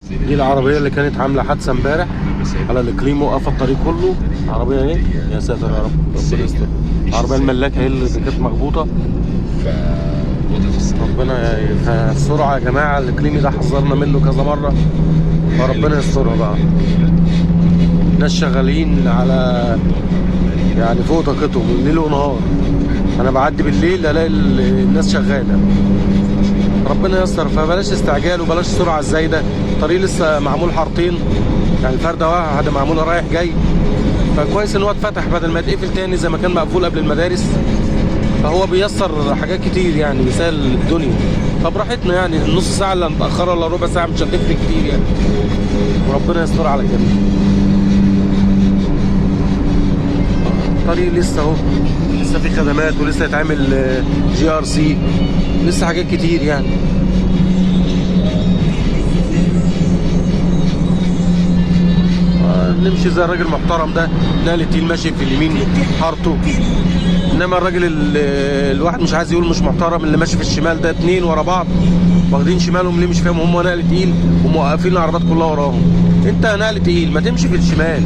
دي العربية اللي كانت عاملة حادثة امبارح على الاقليم، وقف الطريق كله. عربية ايه؟ يا ساتر يا رب، ربنا يستر. العربية الملاكة هي اللي كانت مخبوطة. ربنا فالسرعة يا جماعة، الاقليمي ده حذرنا منه كذا مرة، فربنا يسترها بقى. ناس شغالين على يعني فوق طاقتهم ليل ونهار. انا بعدي بالليل الاقي الناس شغالة. ربنا ييسر، فبلاش استعجال وبلاش السرعة الزايدة. الطريق لسه معمول حارتين، يعني فردة واحدة معمولة رايح جاي، فكويس ان هو اتفتح بدل ما يتقفل تاني زي ما كان مقفول قبل المدارس. فهو بيسر حاجات كتير، يعني بيسهل الدنيا. فبراحتنا يعني النص ساعة اللي هنتأخرها ولا ربع ساعة مش هتفرق كتير يعني، وربنا يستر على الجميع. الطريق لسه اهو، لسه في خدمات ولسه يتعمل GRC، لسه حاجات كتير يعني. نمشي زي الراجل المحترم ده، نقل التيل ماشي في اليمين حارته. انما الراجل الواحد مش عايز يقول مش محترم، اللي ماشي في الشمال ده اتنين ورا بعض واخدين شمالهم ليه مش فاهم، هم نقل تقيل وموقفين العربيات كلها وراهم. انت نقل تقيل ما تمشي في الشمال،